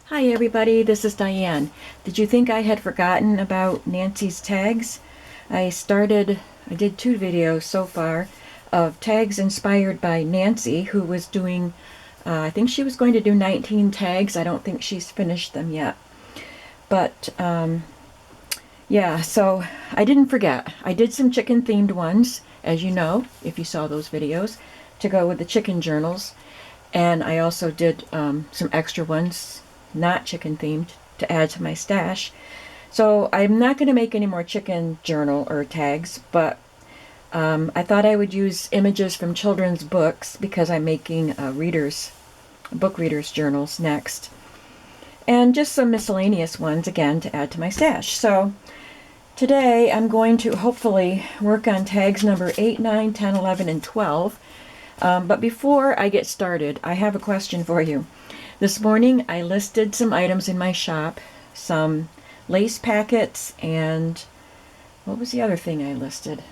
Hi everybody, this is Diane. Did you think I had forgotten about Nancy's tags? I did 2 videos so far of tags inspired by Nancy, who was doing, I think she was going to do 19 tags. I don't think she's finished them yet. But yeah, so I didn't forget. I did some chicken themed ones, as you know, if you saw those videos, to go with the chicken journals. And I also did some extra ones, not chicken themed, to add to my stash. So I'm not going to make any more chicken journal or tags, but I thought I would use images from children's books because I'm making book readers journals next. And just some miscellaneous ones again to add to my stash. So today I'm going to hopefully work on tags number 8, 9, 10, 11, and 12. But before I get started, I have a question for you. This morning I listed some items in my shop, some lace packets, and what was the other thing I listed?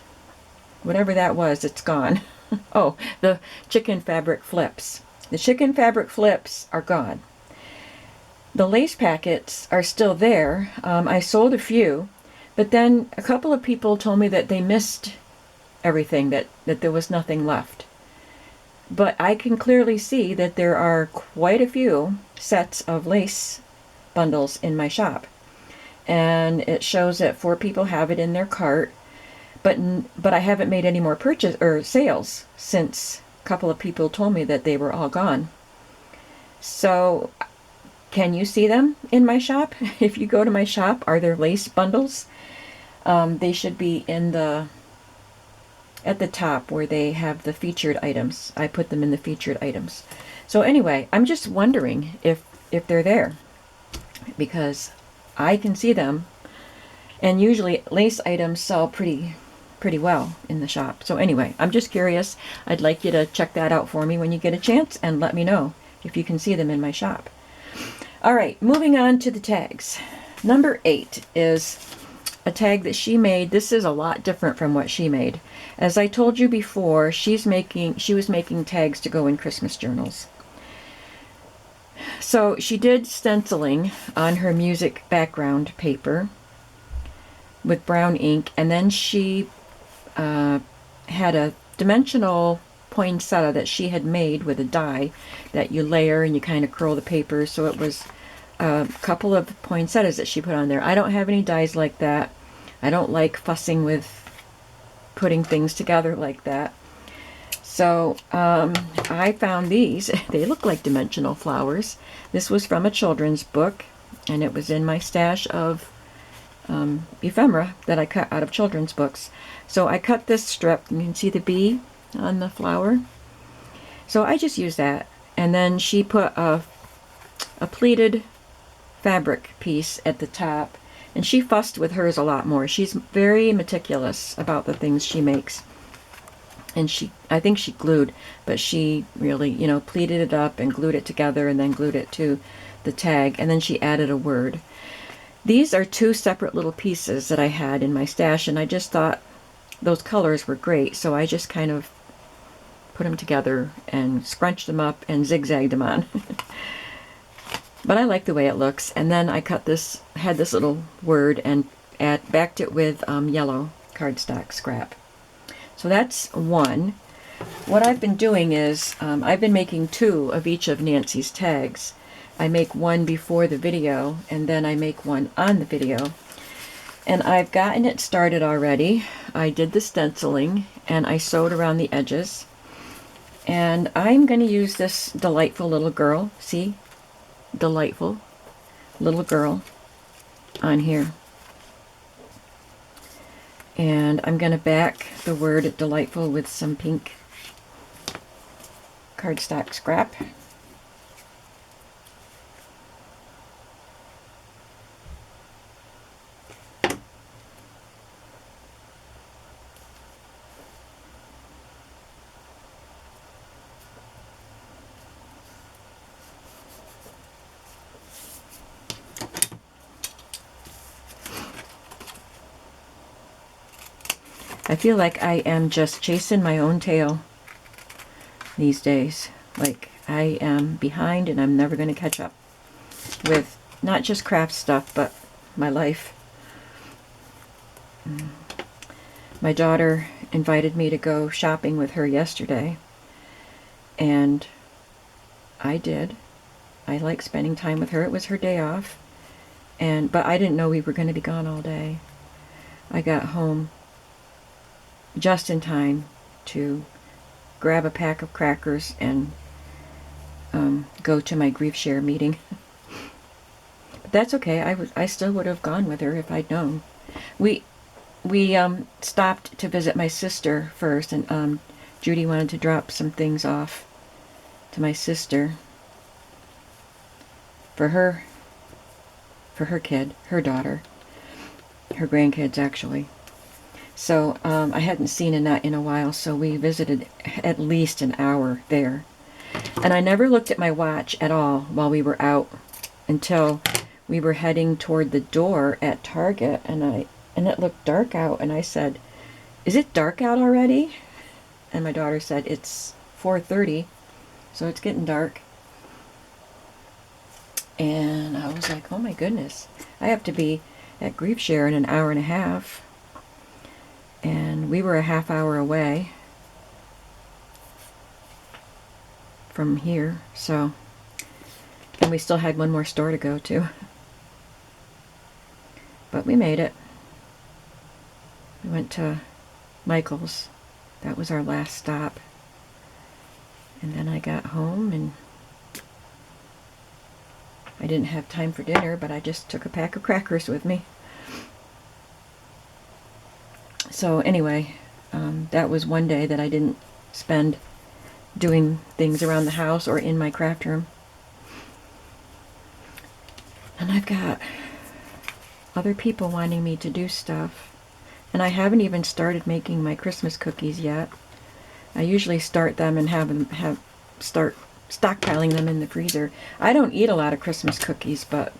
Whatever that was, it's gone. Oh, the chicken fabric flips. The chicken fabric flips are gone. The lace packets are still there. I sold a few, but then a couple of people told me that they missed everything, that there was nothing left. But I can clearly see that there are quite a few sets of lace bundles in my shop. And it shows that 4 people have it in their cart, but I haven't made any more purchase or sales since a couple of people told me that they were all gone. So can you see them in my shop? If you go to my shop, are there lace bundles? They should be at the top where they have the featured items. I put them in the featured items. So anyway, I'm just wondering if they're there, because I can see them, and usually lace items sell pretty well in the shop. So anyway, I'm just curious. I'd like you to check that out for me when you get a chance and let me know if you can see them in my shop. All right, moving on to the tags. Number 8 is a tag that she made. This is a lot different from what she made. As I told you before, she was making tags to go in Christmas journals. So she did stenciling on her music background paper with brown ink, and then she had a dimensional poinsettia that she had made with a die that you layer and you kind of curl the paper. So it was a couple of poinsettias that she put on there. I don't have any dies like that. I don't like fussing with putting things together like that. So I found these. They look like dimensional flowers. This was from a children's book, and it was in my stash of ephemera that I cut out of children's books. So I cut this strip. You can see the bee on the flower. So I just used that. And then she put a pleated fabric piece at the top. And she fussed with hers a lot more. She's very meticulous about the things she makes. And I think she glued, but she really, pleated it up and glued it together and then glued it to the tag. And then she added a word. These are 2 separate little pieces that I had in my stash, and I just thought those colors were great. So I just kind of put them together and scrunched them up and zigzagged them on. But I like the way it looks. And then I had this little word and backed it with yellow cardstock scrap. So that's one. What I've been doing is I've been making 2 of each of Nancy's tags. I make one before the video, and then I make one on the video. And I've gotten it started already. I did the stenciling, and I sewed around the edges. And I'm going to use this delightful little girl. See? Delightful little girl on here. And I'm going to back the word delightful with some pink cardstock scrap. I feel like I am just chasing my own tail these days. Like I am behind and I'm never going to catch up. with not just craft stuff, but my life. My daughter invited me to go shopping with her yesterday, and I did. I like spending time with her. It was her day off, but I didn't know we were going to be gone all day. I got home just in time to grab a pack of crackers and go to my grief share meeting. But that's okay. I still would have gone with her if I'd known. We stopped to visit my sister first, and Judy wanted to drop some things off to my sister for her kid, her daughter, her grandkids actually. So I hadn't seen Annette in a while, so we visited at least an hour there. And I never looked at my watch at all while we were out until we were heading toward the door at Target, and it looked dark out, and I said, "Is it dark out already?" And my daughter said, "It's 4:30, so it's getting dark." And I was like, oh my goodness, I have to be at Grief Share in an hour and a half. And we were a half hour away from here, so, and we still had one more store to go to. But we made it. We went to Michael's. That was our last stop. And then I got home, and I didn't have time for dinner, but I just took a pack of crackers with me. So anyway, that was one day that I didn't spend doing things around the house or in my craft room. And I've got other people wanting me to do stuff. And I haven't even started making my Christmas cookies yet. I usually start them and start stockpiling them in the freezer. I don't eat a lot of Christmas cookies, but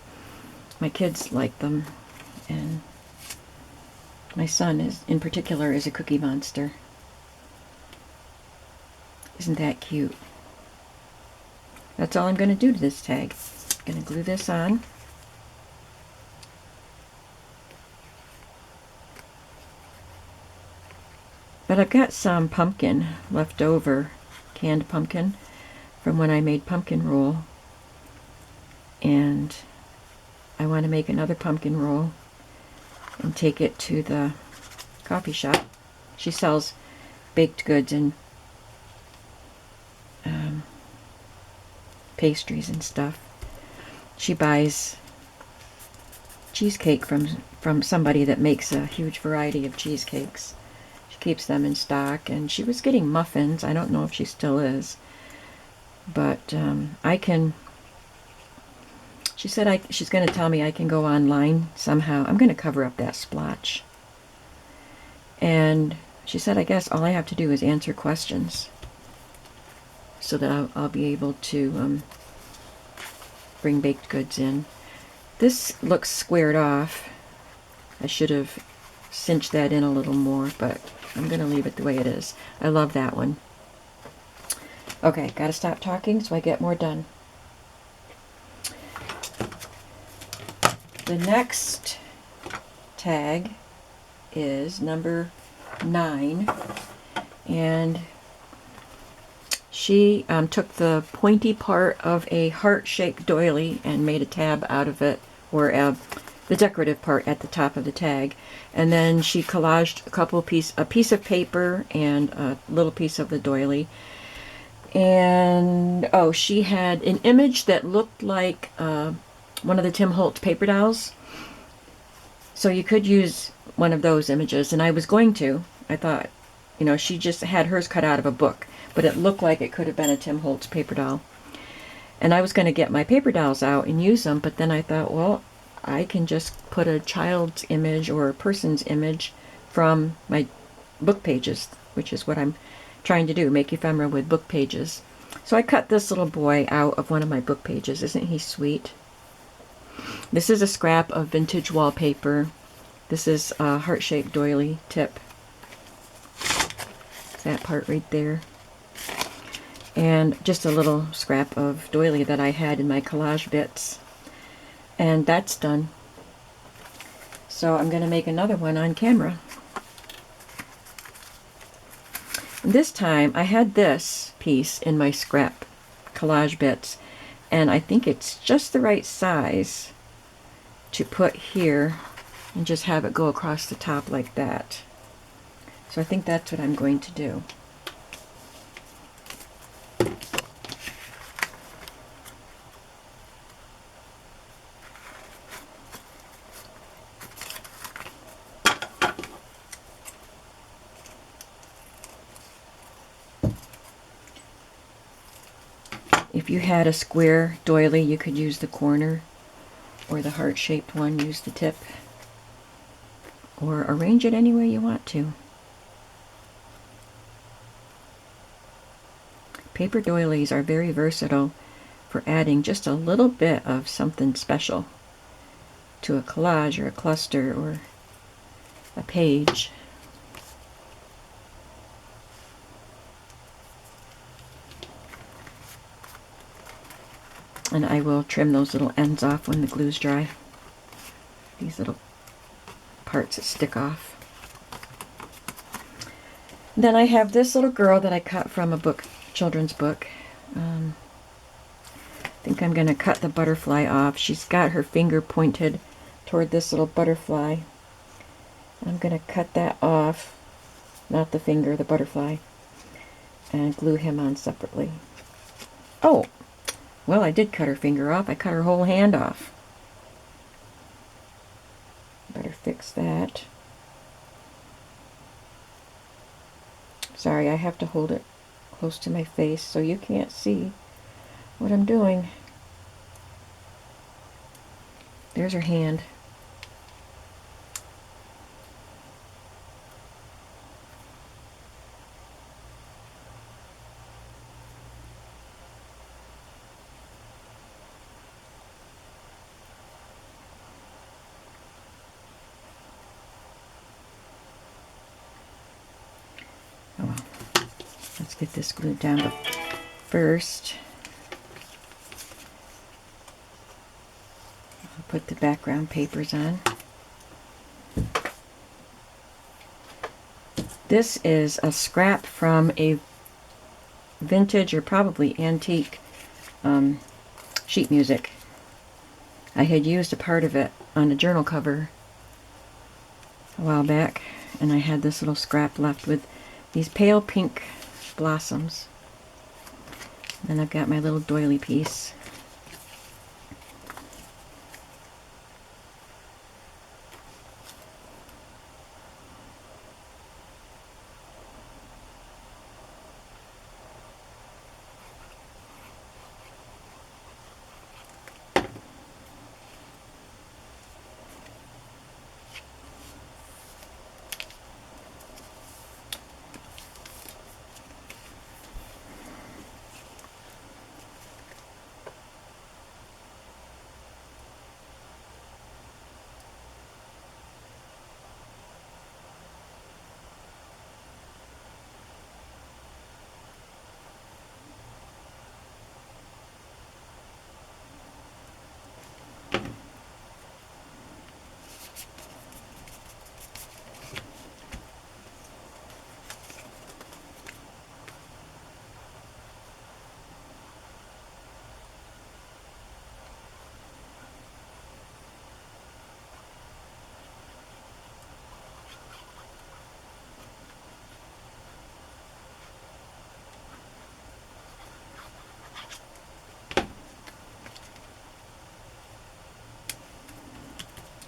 my kids like them, and my son in particular is a cookie monster. Isn't that cute? That's all I'm going to do to this tag. I'm going to glue this on. But I've got some pumpkin left over, canned pumpkin, from when I made pumpkin roll. And I want to make another pumpkin roll and take it to the coffee shop. She sells baked goods and pastries and stuff. She buys cheesecake from somebody that makes a huge variety of cheesecakes. She keeps them in stock, and she was getting muffins. I don't know if she still is, but she said she's going to tell me I can go online somehow. I'm going to cover up that splotch. And she said, I guess all I have to do is answer questions so that I'll be able to bring baked goods in. This looks squared off. I should have cinched that in a little more, but I'm going to leave it the way it is. I love that one. Okay, got to stop talking so I get more done. The next tag is number 9, and she took the pointy part of a heart-shaped doily and made a tab out of it, or the decorative part at the top of the tag, and then she collaged a piece of paper and a little piece of the doily. And she had an image that looked like one of the Tim Holtz paper dolls. So you could use one of those images, and I was going to. I thought, she just had hers cut out of a book, but it looked like it could have been a Tim Holtz paper doll. And I was going to get my paper dolls out and use them, but then I thought, well, I can just put a child's image or a person's image from my book pages, which is what I'm trying to do, make ephemera with book pages. So I cut this little boy out of one of my book pages. Isn't he sweet? This is a scrap of vintage wallpaper. This is a heart-shaped doily tip. That part right there. And just a little scrap of doily that I had in my collage bits. And that's done. So I'm going to make another one on camera. This time I had this piece in my scrap collage bits, and I think it's just the right size to put here and just have it go across the top like that. So I think that's what I'm going to do. If you had a square doily, you could use the corner, or the heart-shaped one, use the tip, or arrange it any way you want to. Paper doilies are very versatile for adding just a little bit of something special to a collage or a cluster or a page. And I will trim those little ends off when the glue's dry. These little parts that stick off. Then I have this little girl that I cut from a book, children's book. I think I'm going to cut the butterfly off. She's got her finger pointed toward this little butterfly. I'm going to cut that off, not the finger, the butterfly, and glue him on separately. Oh, well, I did cut her finger off. I cut her whole hand off. Better fix that. Sorry, I have to hold it close to my face so you can't see what I'm doing. There's her hand. Oh well. Let's get this glued down, but first I'll put the background papers on. This is a scrap from a vintage or probably antique sheet music. I had used a part of it on a journal cover a while back, and I had this little scrap left with these pale pink blossoms. Then I've got my little doily piece.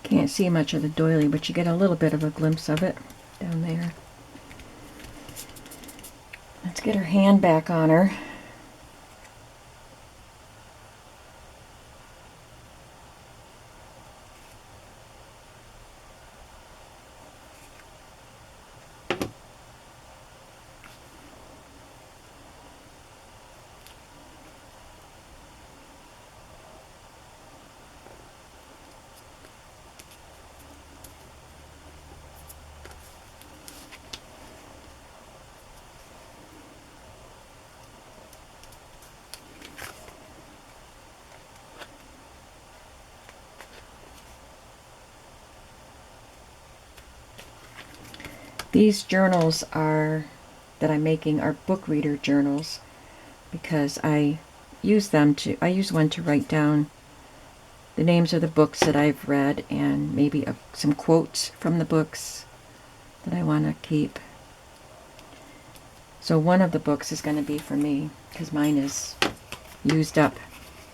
Can't see much of the doily, but you get a little bit of a glimpse of it down there. Let's get her hand back on her. These journals that I'm making are book reader journals because I use one to write down the names of the books that I've read and maybe some quotes from the books that I want to keep. So one of the books is going to be for me because mine is used up.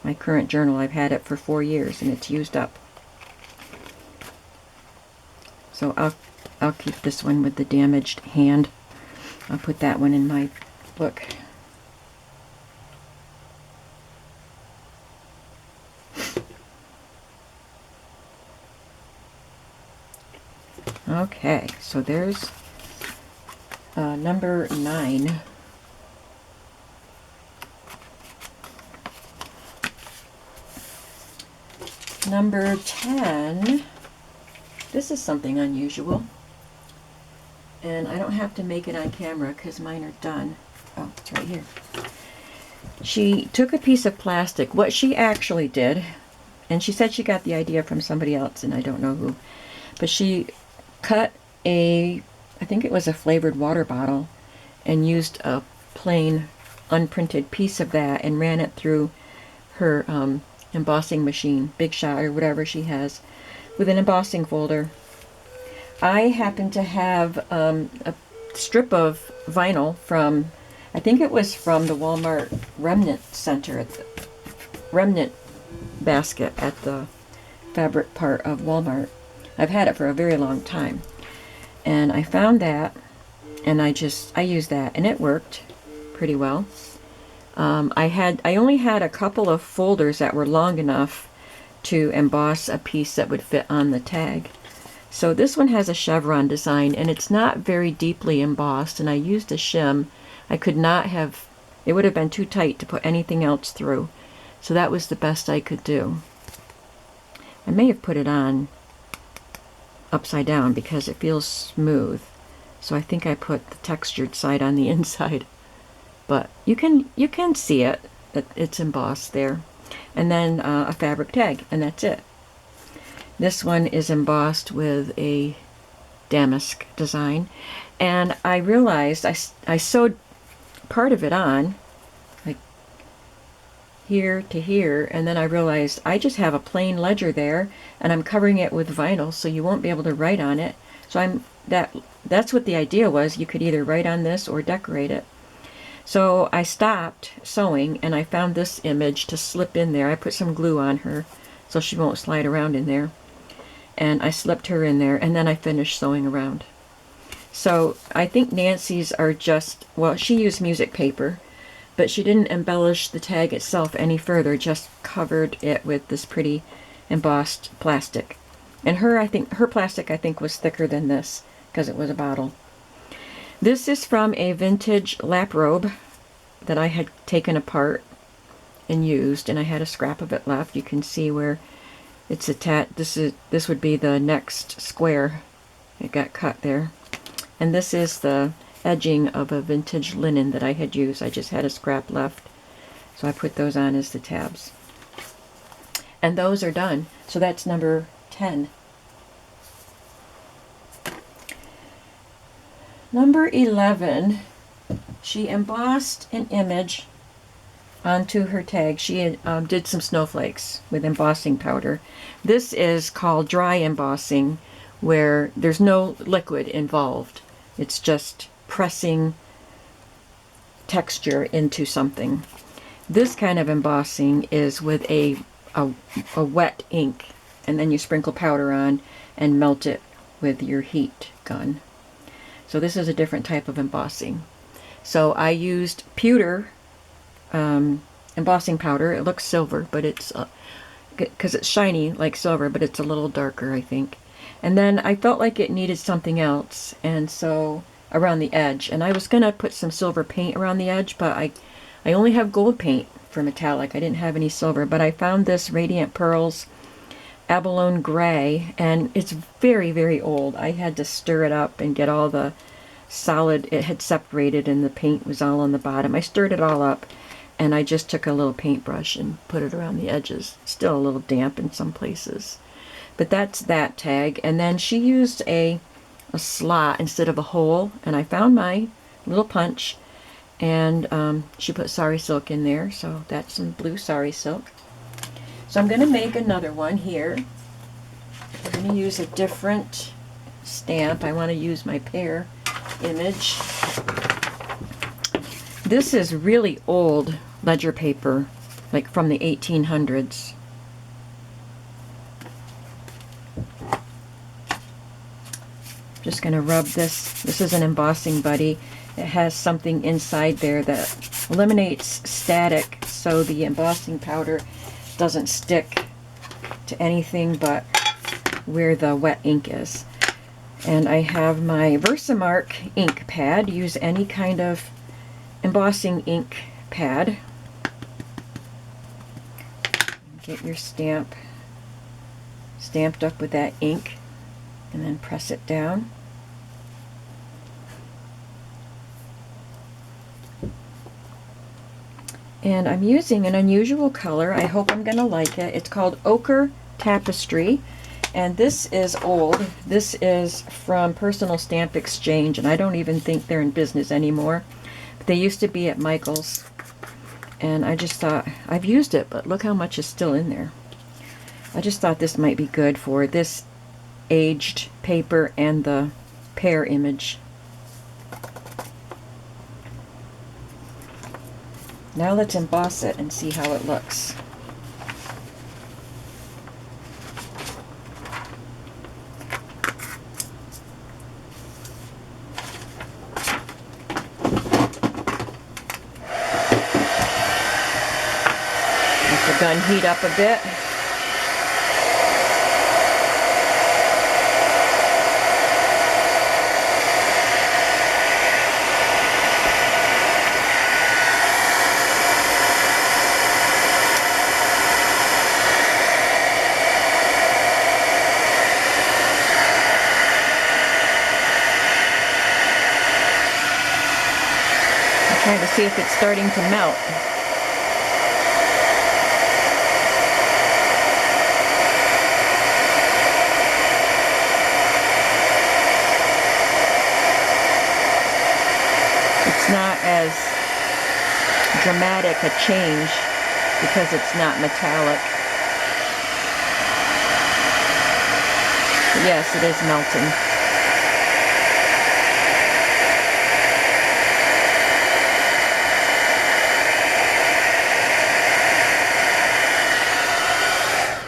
My current journal, I've had it for 4 years and it's used up. So I'll keep this one with the damaged hand. I'll put that one in my book. Okay, so there's number 9. Number 10, this is something unusual. And I don't have to make it on camera because mine are done. Oh, it's right here. She took a piece of plastic. What she actually did, and she said she got the idea from somebody else, and I don't know who, but she cut I think it was a flavored water bottle, and used a plain unprinted piece of that and ran it through her embossing machine, Big Shot or whatever she has, with an embossing folder. I happen to have a strip of vinyl from, I think it was from the Walmart Remnant Center, at the Remnant basket at the fabric part of Walmart. I've had it for a very long time. And I found that, and I used that, and it worked pretty well. I only had a couple of folders that were long enough to emboss a piece that would fit on the tag. So this one has a chevron design, and it's not very deeply embossed, and I used a shim. It would have been too tight to put anything else through. So that was the best I could do. I may have put it on upside down because it feels smooth. So I think I put the textured side on the inside. But you can see it, that it's embossed there. And then a fabric tag, and that's it. This one is embossed with a damask design, and I realized I sewed part of it on, like here to here, and then I realized I just have a plain ledger there, and I'm covering it with vinyl, so you won't be able to write on it. So that's what the idea was. You could either write on this or decorate it. So I stopped sewing, and I found this image to slip in there. I put some glue on her so she won't slide around in there. And I slipped her in there, and then I finished sewing around. So I think Nancy's are just, well, she used music paper, but she didn't embellish the tag itself any further, just covered it with this pretty embossed plastic. And her plastic, I think, was thicker than this, because it was a bottle. This is from a vintage lap robe that I had taken apart and used, and I had a scrap of it left. You can see where it's attached. This would be the next square. It got cut there. And this is the edging of a vintage linen that I had used. I just had a scrap left, so I put those on as the tabs. And those are done. So that's number 10. Number 11, she embossed an image onto her tag. She did some snowflakes with embossing powder. This is called dry embossing, where there's no liquid involved. It's just pressing texture into something. This kind of embossing is with a wet ink, and then you sprinkle powder on and melt it with your heat gun. So this is a different type of embossing. So I used pewter embossing powder. It looks silver, but it's because it's shiny like silver, but it's a little darker, I think. And then I felt like it needed something else, and so around the edge. And I was gonna put some silver paint around the edge, but I only have gold paint for metallic. I didn't have any silver, but I found this Radiant Pearls abalone gray, and it's very, very old. I had to stir it up and get all the solid, it had separated and the paint was all on the bottom. I stirred it all up, and I just took a little paintbrush and put it around the edges. Still a little damp in some places. But that's that tag. And then she used a a slot instead of a hole, and I found my little punch, and she put sari silk in there, so that's some blue sari silk. So I'm going to make another one here. I'm going to use a different stamp. I want to use my Pear Image. This is really old ledger paper, like from the 1800s. Just going to rub this. This is an embossing buddy. It has something inside there that eliminates static, so the embossing powder doesn't stick to anything but where the wet ink is. And I have my Versamark ink pad. Use any kind of embossing ink pad. Get your stamp stamped up with that ink, and then press it down. And I'm using an unusual color. I hope I'm going to like it. It's called Ochre Tapestry, and this is old. This is from Personal Stamp Exchange, and I don't even think they're in business anymore. But they used to be at Michael's, and I just thought, I've used it, but look how much is still in there. I just thought this might be good for this aged paper and the Pear Image. Now let's emboss it and see how it looks. Let the gun heat up a bit. Trying to see if it's starting to melt. It's not as dramatic a change because it's not metallic. But yes, it is melting.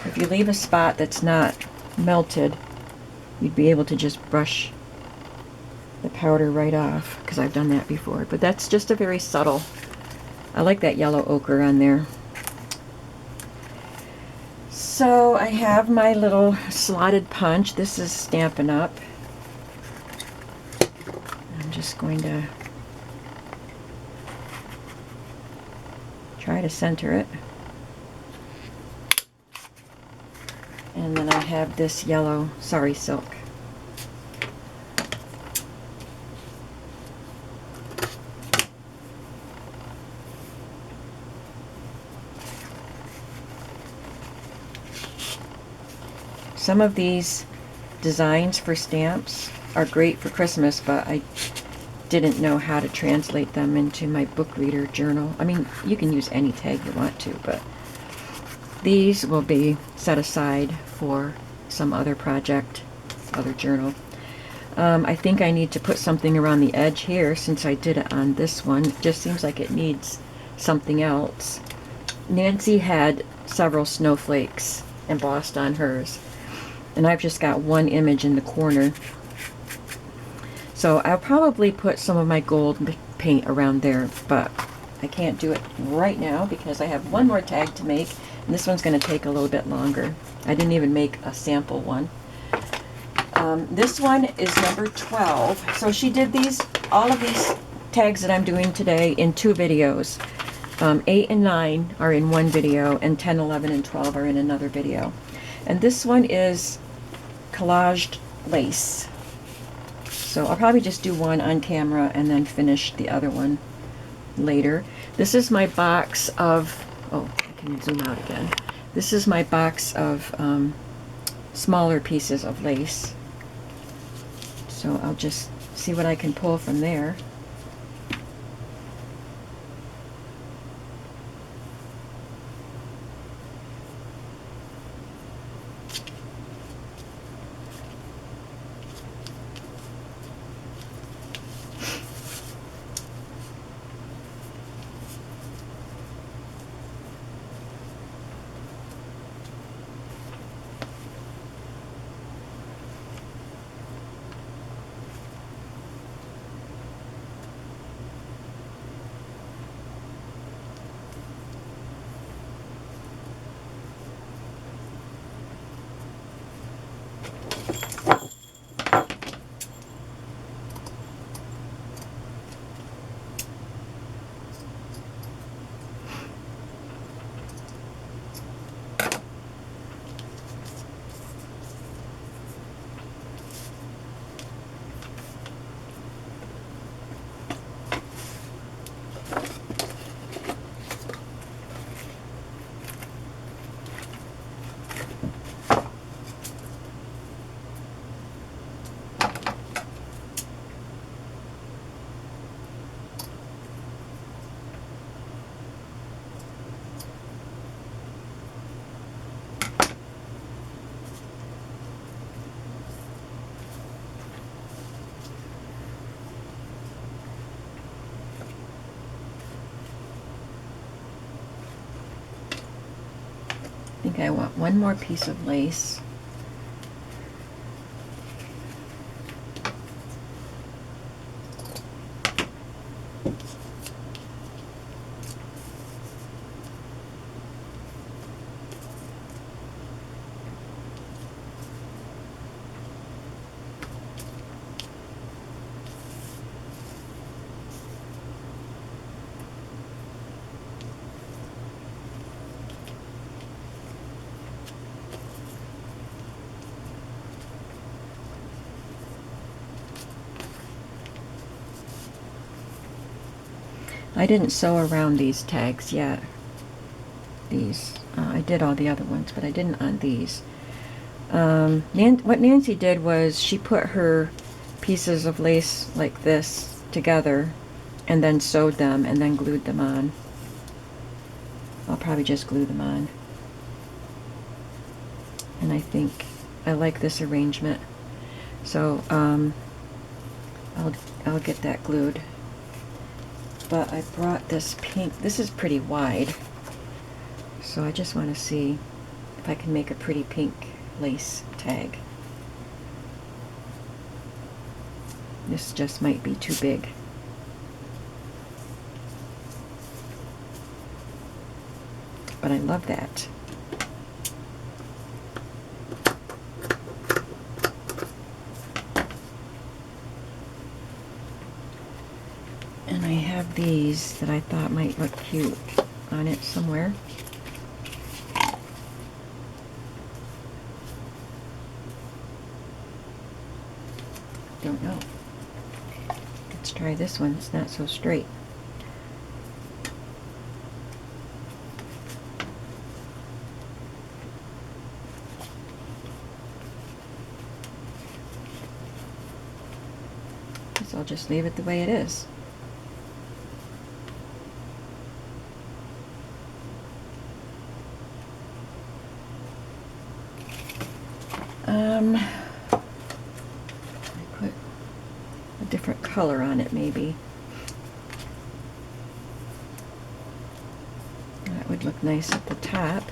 If you leave a spot that's not melted, you'd be able to just brush the powder right off, because I've done that before. But that's just a very subtle. I like that yellow ochre on there. So I have my little slotted punch. This is Stampin' Up. I'm just going to try to center it. And then I have this yellow sari silk. Some of these designs for stamps are great for Christmas, but I didn't know how to translate them into my book reader journal. I mean, you can use any tag you want to, but these will be set aside for some other project, other journal. I think I need to put something around the edge here since I did it on this one. It just seems like it needs something else. Nancy had several snowflakes embossed on hers, and I've just got one image in the corner. So I'll probably put some of my gold paint around there, but I can't do it right now because I have one more tag to make, and this one's going to take a little bit longer. I didn't even make a sample one. This one is number 12. So she did all of these tags that I'm doing today in 2 videos. 8 and 9 are in one video, and 10, 11, and 12 are in another video. And this one is collaged lace. So I'll probably just do one on camera and then finish the other one later. This is my box of, oh, I can zoom out again. This is my box of smaller pieces of lace. So I'll just see what I can pull from there. I think I want one more piece of lace. I didn't sew around these tags yet. I did all the other ones, but I didn't on these. What Nancy did was she put her pieces of lace like this together and then sewed them and then glued them on. I'll probably just glue them on. And I think I like this arrangement. So I'll get that glued. But I brought this pink. This is pretty wide. So I just want to see if I can make a pretty pink lace tag. This just might be too big. But I love that. And I have these that I thought might look cute on it somewhere. Don't know. Let's try this one. It's not so straight. Guess I'll just leave it the way it is. I put a different color on it maybe. That would look nice at the top.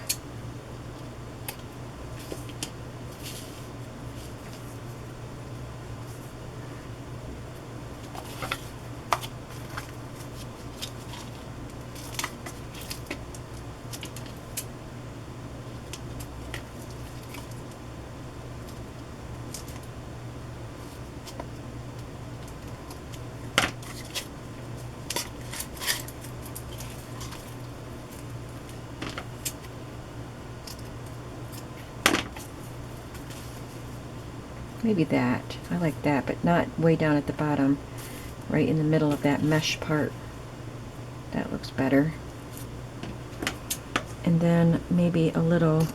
Maybe that. I like that, but not way down at the bottom, right in the middle of that mesh part. That looks better. And then maybe a little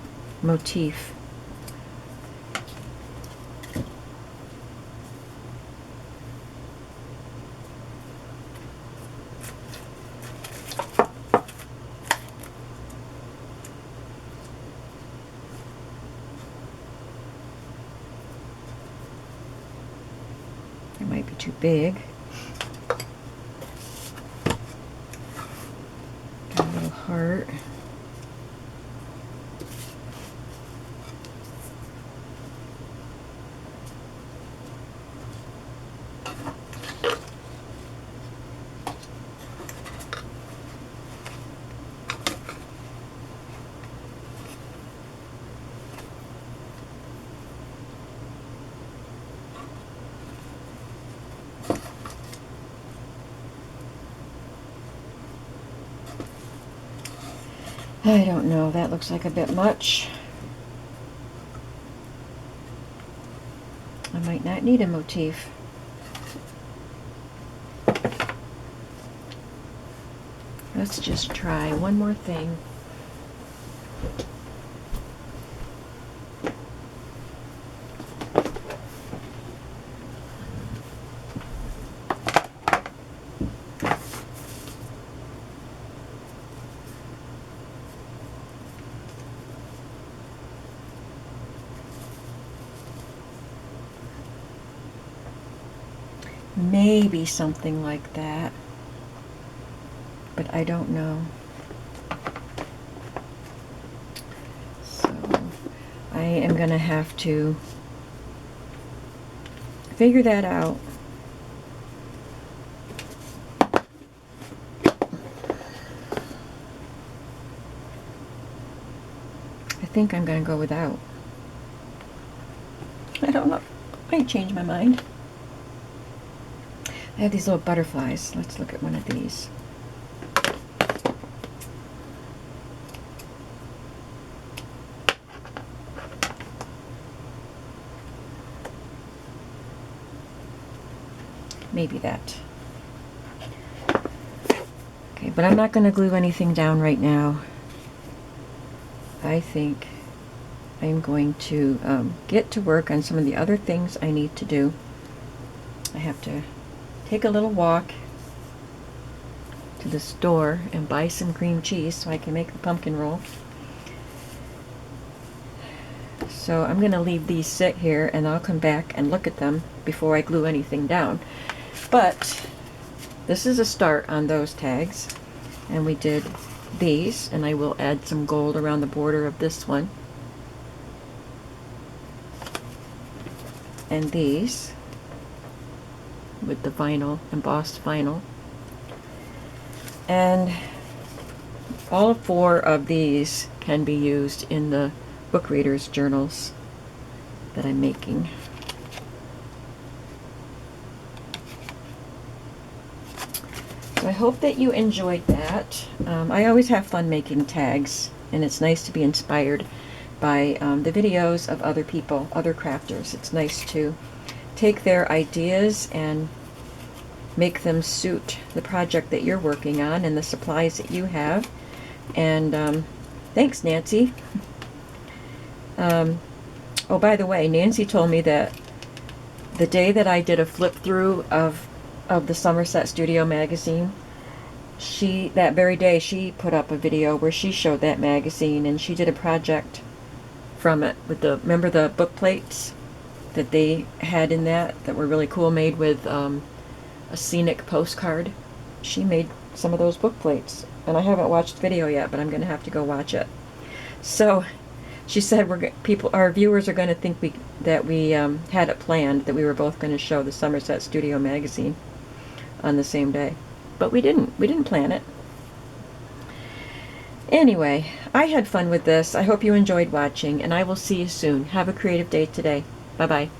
motif. too big. Got a little heart. I don't know, that looks like a bit much. I might not need a motif. Let's just try one more thing. Maybe something like that, but I don't know. So I am going to have to figure that out. I think I'm going to go without. I don't know. I might change my mind. I have these little butterflies. Let's look at one of these. Maybe that. Okay, but I'm not going to glue anything down right now. I think I'm going to get to work on some of the other things I need to do. I have to take a little walk to the store and buy some cream cheese so I can make the pumpkin roll. So I'm going to leave these sit here and I'll come back and look at them before I glue anything down. But this is a start on those tags, and we did these, and I will add some gold around the border of this one. And these with the vinyl, embossed vinyl. And all 4 of these can be used in the book readers journals that I'm making. So I hope that you enjoyed that. I always have fun making tags, and it's nice to be inspired by the videos of other people, other crafters. It's nice to take their ideas and make them suit the project that you're working on and the supplies that you have. And thanks, Nancy. Oh, by the way, Nancy told me that the day that I did a flip through of the Somerset Studio magazine, that very day she put up a video where she showed that magazine, and she did a project from it with remember the book plates that they had in that were really cool, made with a scenic postcard. She made some of those book plates, and I haven't watched the video yet, but I'm going to have to go watch it. So she said our viewers are going to think that we had it planned, that we were both going to show the Somerset Studio magazine on the same day. But we didn't. We didn't plan it. Anyway, I had fun with this. I hope you enjoyed watching, and I will see you soon. Have a creative day today. Bye-bye.